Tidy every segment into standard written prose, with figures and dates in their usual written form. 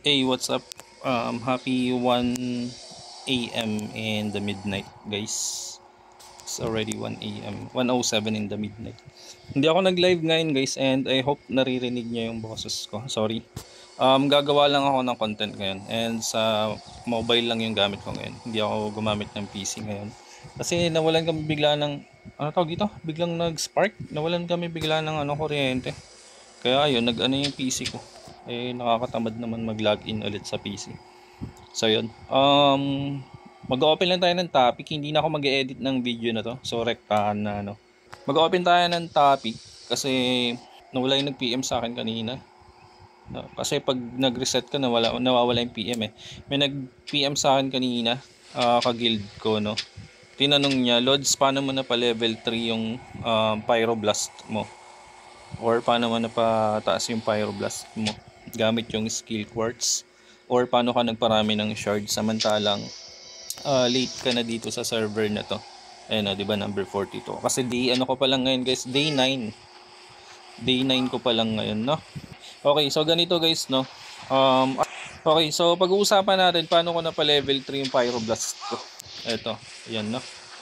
Hey, what's up? Happy 1 a.m. in the midnight, guys. It's already 1 a.m. 1:07 in the midnight. Hindi ako nag-live ngayon, guys, and I hope naririnig niyo yung boses ko. Sorry. Gagawa lang ako ng content ngayon, and sa mobile lang yung gamit ko ngayon. Hindi ako gumamit ng PC ngayon. Kasi nawalan kami bigla ng ano tawag dito? Biglang nag-spark. Nawalan kami bigla ng kuryente. Kaya ayun, nag-ano yung PC ko. Nakakatamad naman mag-login ulit sa PC. So yun. Mag-open lang tayo ng topic. Hindi na ako mag-edit ng video na to. So rektahan na Mag-open tayo ng topic kasi nawala yung nag-PM sa akin kanina. Kasi pag nag-reset ka nawawala yung PM eh. May nag-PM sa akin kanina, ka-guild ko Tinanong niya, Lods, paano mo na pa level 3 yung Pyroblast mo? Or paano mo na pataas yung Pyroblast mo gamit yung skill quartz, or paano ka nagparami ng shard samantalang late ka na dito sa server na to. Ayun, di ba, number 42. Kasi ko pa lang ngayon, guys, day 9 ko pa lang ngayon, Okay, so ganito, guys, okay, so pag-uusapan natin paano ko na pa level 3 yung Pyroblast ko. Eto, ayan,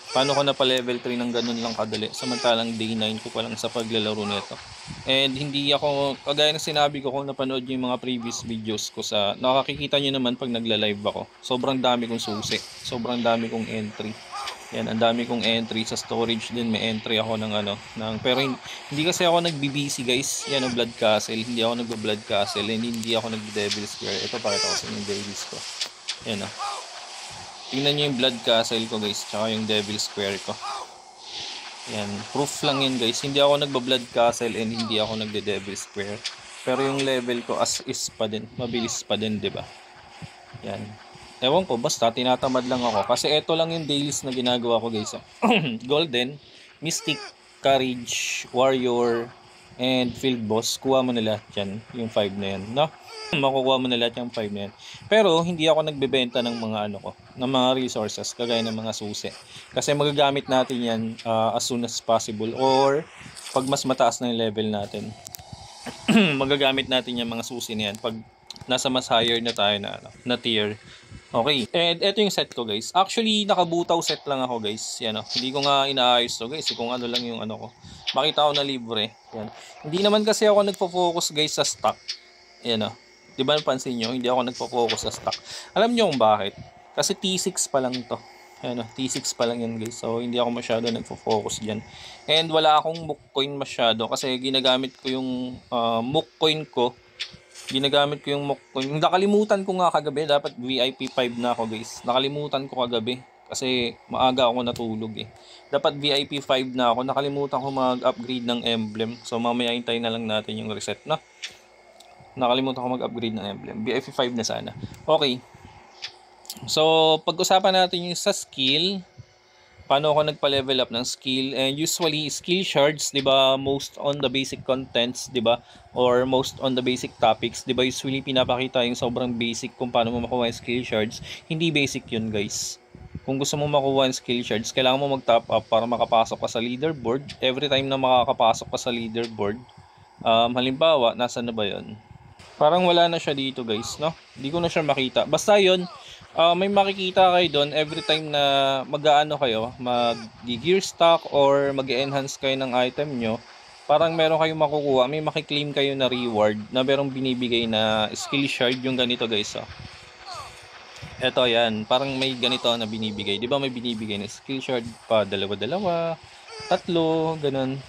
paano ko na pa level 3 ng ganun lang kadali samantalang day 9 ko pa lang sa paglalaro nito. And hindi ako, kagaya ng sinabi ko, kung napanood yung mga previous videos ko sa, nakakikita nyo naman pag nagla-live ako, sobrang dami kong susi, sobrang dami kong entry. Yan, ang dami kong entry sa storage din, may entry ako pero hindi kasi ako nagbi-BC, guys. Yan, Blood Castle, hindi ako nagbo-Blood Castle, and hindi ako nagbi-Devil Square. Ito, pakita ko sa inyo yung Devils ko. Yan, tingnan nyo yung Blood Castle ko, guys, tsaka yung Devil Square ko. Yan, proof lang yun, guys. Hindi ako nagba-Blood Castle and hindi ako nagde-Devil Square. Pero yung level ko as is pa din, mabilis pa din, 'di ba? Yan. Ewan ko, basta tinatamad lang ako kasi ito lang yung dailies na ginagawa ko, guys. Golden, Mystic, Courage, Warrior, and Field Boss. Kuha mo na lahat yan, yung 5 na yan, makukuha mo na lahat yung 5 na yan. Pero hindi ako nagbebenta ng mga ng mga resources kagaya ng mga susi. Kasi magagamit natin yan as soon as possible, or pag mas mataas na yung level natin. Magagamit natin yung mga susi na yan pag nasa mas higher na tayo na tier. Okay, and ito yung set ko, guys. Actually, nakabutaw set lang ako, guys. Yan, hindi ko nga inaayos to, guys. Kung ano lang yung ko. Makita ko na libre. Yan. Hindi naman kasi ako nagfo-focus, guys, sa stock. Yan, di ba napansin nyo? Hindi ako nagfo-focus sa stock. Alam nyo kung bakit? Kasi T6 pa lang to. Yan, T6 pa lang yan, guys. So, hindi ako masyado nagfo-focus dyan. And wala akong mook coin masyado kasi ginagamit ko yung mook coin ko. Ginagamit ko yung mock coin. Nakalimutan ko nga kagabi, dapat VIP 5 na ako, guys. Nakalimutan ko kagabi kasi maaga ako natulog eh. Dapat VIP 5 na ako. Nakalimutan ko mag-upgrade ng emblem. So mamaya hintayin na lang natin yung reset na. Nakalimutan ko mag-upgrade ng emblem. VIP 5 na sana. Okay. So pag-usapan natin yung sa skill. Paano ako nagpa-level up ng skill, and usually skill shards, 'di ba, most on the basic contents, 'di ba, or most on the basic topics, 'di ba, usually pinapakita yung sobrang basic kung paano mo makuha yung skill shards. Hindi basic 'yun, guys. Kung gusto mo makuha yung skill shards, kailangan mo mag-top up para makapasok ka sa leaderboard. Every time na makakapasok ka sa leaderboard, halimbawa, nasa na ba 'yon? Parang wala na siya dito, guys, Hindi ko na siya makita. Basta 'yon. May makikita kayo doon every time na mag-aano kayo, mag-gear stock or mag-enhance kayo ng item nyo. Parang meron kayong makukuha, may makiklaim kayo na reward na merong binibigay na skill shard, yung ganito, guys. Eto, yan, parang may ganito na binibigay. Di ba may binibigay na skill shard pa, dalawa-dalawa, tatlo, ganun.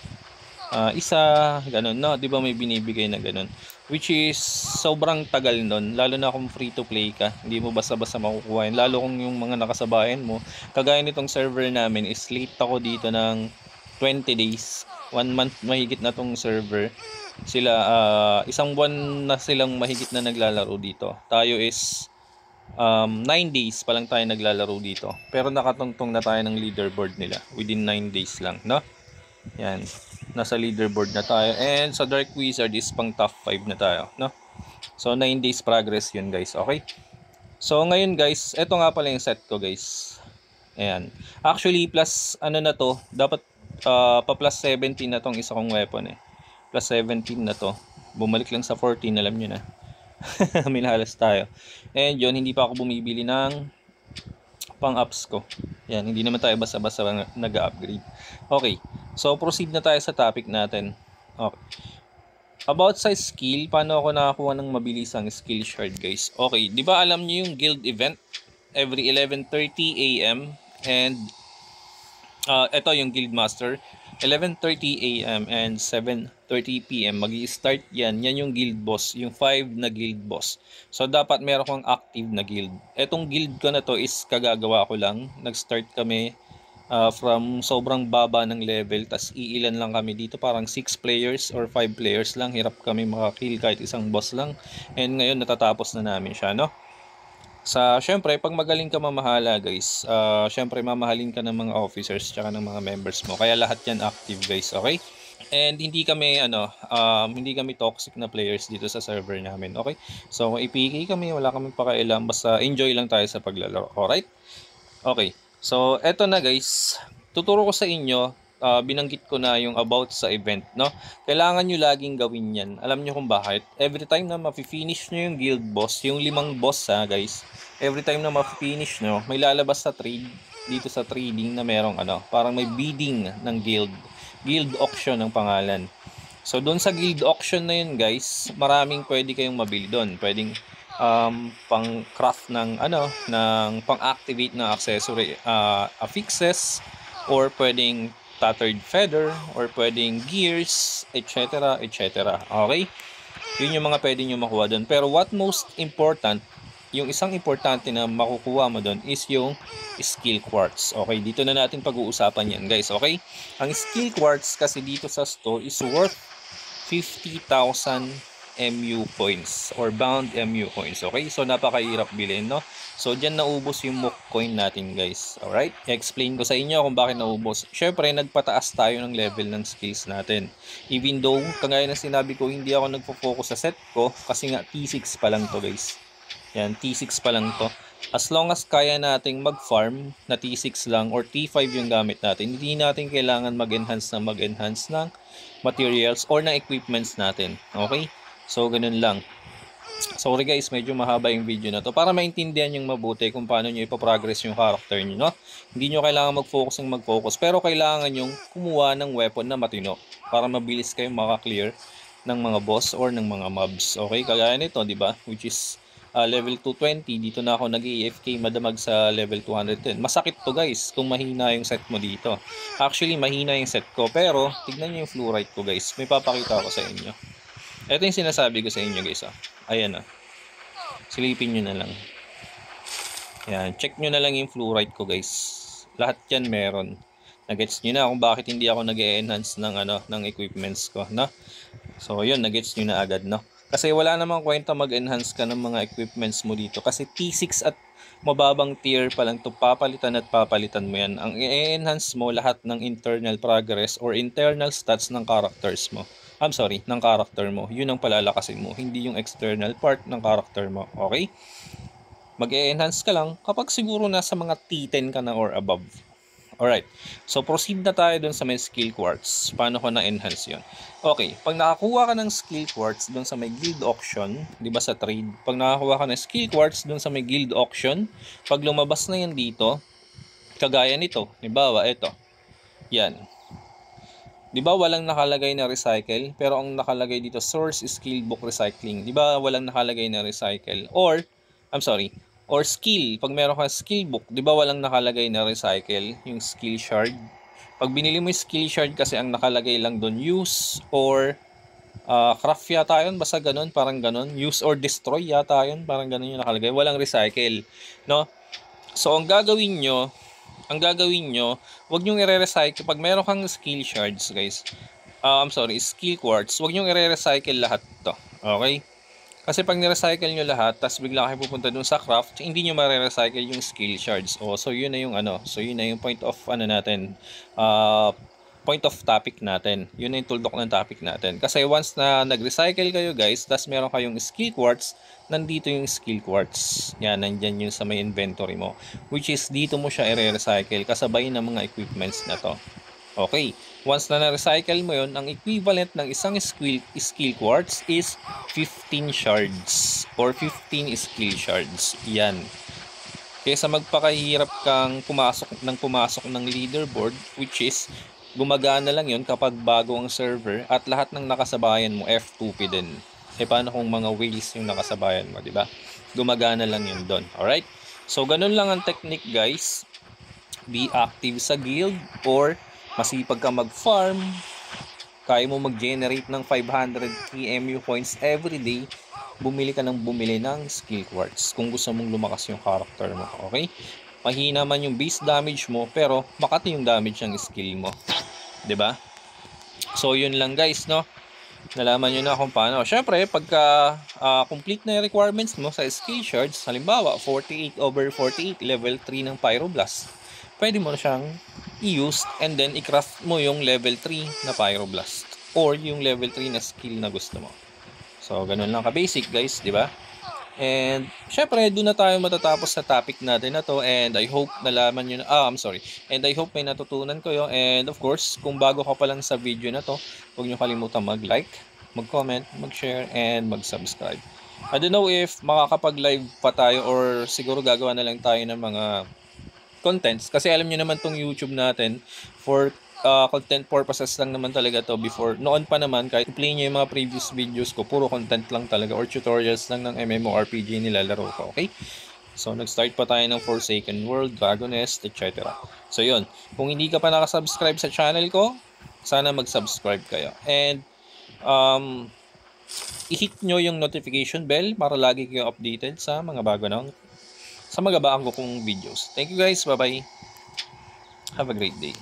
Isa, ganun, Di ba may binibigay na ganun? Which is sobrang tagal nun, lalo na kung free to play ka, hindi mo basta-basta makukuha yun, lalo kung yung mga nakasabayan mo. Kagaya nitong server namin is late ako dito ng 20 days, 1 month mahigit na tong server. Sila isang buwan na silang mahigit na naglalaro dito. Tayo is 9 days pa lang tayo naglalaro dito, pero nakatungtong na tayo ng leaderboard nila within 9 days lang, Yan, nasa leaderboard na tayo, and sa Dark Wizard is pang top 5 na tayo, So 9 days progress yun, guys. Okay, so ngayon, guys, eto nga pala yung set ko, guys. Ayan, actually plus na to, dapat pa plus 17 na tong isa kong weapon eh. Plus 17 na to, bumalik lang sa 14, alam nyo na. Minahalas tayo. And yun, hindi pa ako bumibili ng pang-ups ko. Yan, hindi naman tayo basta-basta nag-upgrade. Okay, so proceed na tayo sa topic natin. Okay. About sa skill, paano ako nakakuha ng mabilisang skill shard, guys? Okay, di ba alam niyo yung guild event? Every 11:30 AM and ito yung guild master. 11:30 AM and 7:30 PM magi-start yan. Yan yung guild boss, yung 5 na guild boss. So dapat meron kang active na guild. Etong guild ko na to is kagagawa ko lang. Nag-start kami from sobrang baba ng level, tas iilan lang kami dito, parang 6 players or 5 players lang. Hirap kami makakill kahit isang boss lang. And ngayon natatapos na namin siya, no? Syempre, pag magaling ka mamahala, guys, syempre mamahalin ka ng mga officers tsaka ng mga members mo. Kaya lahat yan active, guys, okay? And hindi kami hindi kami toxic na players dito sa server namin, okay? So kung ipiki kami, wala kaming pakialam, basta enjoy lang tayo sa paglalaro, alright? Okay. So eto na, guys. Tuturo ko sa inyo, binanggit ko na yung about sa event, no? Kailangan nyo laging gawin yan. Alam nyo kung bakit? Every time na ma-finish nyo yung guild boss, yung 5 boss guys, every time na ma-finish nyo, may lalabas sa trade dito sa trading na merong parang may bidding ng guild auction ng pangalan. So doon sa guild auction na yun, guys, maraming pwede kayong mabili doon. Pwedeng pang craft ng ng pang-activate na accessory affixes, or pwedeng tattered feather, or pwedeng gears, etc, etc. Okay? Yun yung mga pwede nyo makuha doon. Pero what most important, yung isang importante na makukuha mo doon is yung skill quartz. Okay, dito na natin pag-uusapan yan, guys. Okay? Ang skill quartz kasi dito sa store is worth 50,000 MU points or bound MU coins. Okay? So napakahirap bilhin, no? So diyan naubos yung mook coin natin, guys. Alright? I-explain ko sa inyo kung bakit naubos. Syempre, nagpataas tayo ng level ng skills natin. Even though, kagaya ng sinabi ko, hindi ako nagfo-focus sa set ko kasi nga T6 pa lang to, guys. Yan, T6 pa lang to. As long as kaya nating mag-farm na T6 lang or T5 yung gamit natin, hindi natin kailangan mag-enhance ng materials or ng equipments natin. Okay? So, ganun lang. Sorry guys, medyo mahaba yung video na to para maintindihan yung mabuti kung paano nyo ipaprogress yung character nyo, no? Hindi nyo kailangan mag-focus, pero kailangan nyo kumuha ng weapon na matino para mabilis kayong makaklear ng mga boss or ng mga mobs. Okay, kagaya nito, di ba? Which is level 220, dito na ako nag-AFK madamag sa level 210. Masakit to, guys, kung mahina yung set mo dito. Actually, mahina yung set ko, pero tignan nyo yung fluorite ko, guys. May papakita ko sa inyo. Ito yung sinasabi ko sa inyo, guys. Ayan, silipin nyo na lang. Ayan, check nyo na lang yung fluorite ko, guys. Lahat yan meron. Nagets nyo na kung bakit hindi ako nag-e-enhance ng equipments ko, no? So, yun, nagets nyo na agad, no? Kasi wala namang kwenta mag-enhance ka ng mga equipments mo dito. Kasi T6 at mababang tier pa lang to, papalitan mo yan. Ang i-enhance mo lahat ng internal progress or internal stats ng characters mo. Ng character mo. Yun ang palalakasin mo, hindi yung external part ng character mo. Okay? Mag-e-enhance ka lang kapag siguro nasa mga T10 ka na or above. Alright. So, proceed na tayo dun sa may skill quartz. Paano ko na-enhance yun? Okay. Pag nakakuha ka ng skill quartz dun sa may guild auction, di ba sa trade? Pag nakakuha ka ng skill quartz dun sa may guild auction, pag lumabas na yan dito, kagaya nito, halimbawa, ito. Yan. Di ba walang nakalagay na recycle? Pero ang nakalagay dito, source skill book recycling. Di ba walang nakalagay na recycle? Or skill. Pag meron ka skill book, di ba walang nakalagay na recycle? Yung skill shard. Pag binili mo yung skill shard kasi ang nakalagay lang doon, use or craft yata yun. Basta ganun, parang ganun. Use or destroy yata yun. Parang ganun yung nakalagay. Walang recycle. No? So, ang gagawin nyo, wag nyo i-recycle. Pag meron kang skill shards, guys, skill quartz, wag nyo i-recycle lahat to. Okay? Kasi pag ni-recycle nyo lahat, tas bigla kayo pupunta dun sa craft, hindi nyo ma-recycle yung skill shards. So yun na yung point of point of topic natin. Yun na yung tuldok ng topic natin. Kasi once na nag-recycle kayo, guys, tas meron kayong skill quartz, nandito yung skill quartz. Yan, nandyan yung sa may inventory mo. Which is, dito mo siya i-recycle kasabay ng mga equipments na to. Okay. Once na na-recycle mo yun, ang equivalent ng isang skill quartz is 15 shards. or 15 skill shards. Yan. Kaysa magpakahirap kang pumasok ng leaderboard, which is gumagana lang yun kapag bago ang server at lahat ng nakasabayan mo F2P din. Paano kung mga whales yung nakasabayan mo, di ba? Gumagana lang yun doon. Alright? So, ganun lang ang technique, guys. Be active sa guild or masipag ka mag-farm. Kaya mo mag-generate ng 500 TMU points every day. Bumili ka ng skill quartz kung gusto mong lumakas yung character mo, okay? Mahina man yung base damage mo, pero makati yung damage ng skill mo, 'di ba? So yun lang guys, no? Nalaman nyo na kung paano. Syempre, pagka complete na yung requirements mo sa skill shards, halimbawa 48/48 level 3 ng Pyroblast, pwede mo na siyang i-use and then i-craft mo yung level 3 na Pyroblast or yung level 3 na skill na gusto mo. So, ganun lang ka-basic guys, di ba? And, syempre, doon na tayo matatapos sa topic natin na to. And I hope nalaman nyo na, And I hope may natutunan kayo. And of course, kung bago ka pa lang sa video na to, huwag nyo kalimutan mag-like, mag-comment, mag-share, and mag-subscribe. I don't know if makakapag-live pa tayo or siguro gagawa na lang tayo ng mga contents. Kasi alam nyo naman tong YouTube natin for content purposes lang naman talaga to before. Noon pa naman, kahit play nyo yung mga previous videos ko, puro content lang talaga or tutorials lang ng MMORPG nilalaro ko, okay? So, nag-start pa tayo ng Forsaken World, Dragon Nest, etc. So, yun. Kung hindi ka pa nakasubscribe sa channel ko, sana mag-subscribe kayo. And, i-hit nyo yung notification bell para lagi kayo updated sa mga bago kong videos. Thank you guys. Bye-bye. Have a great day.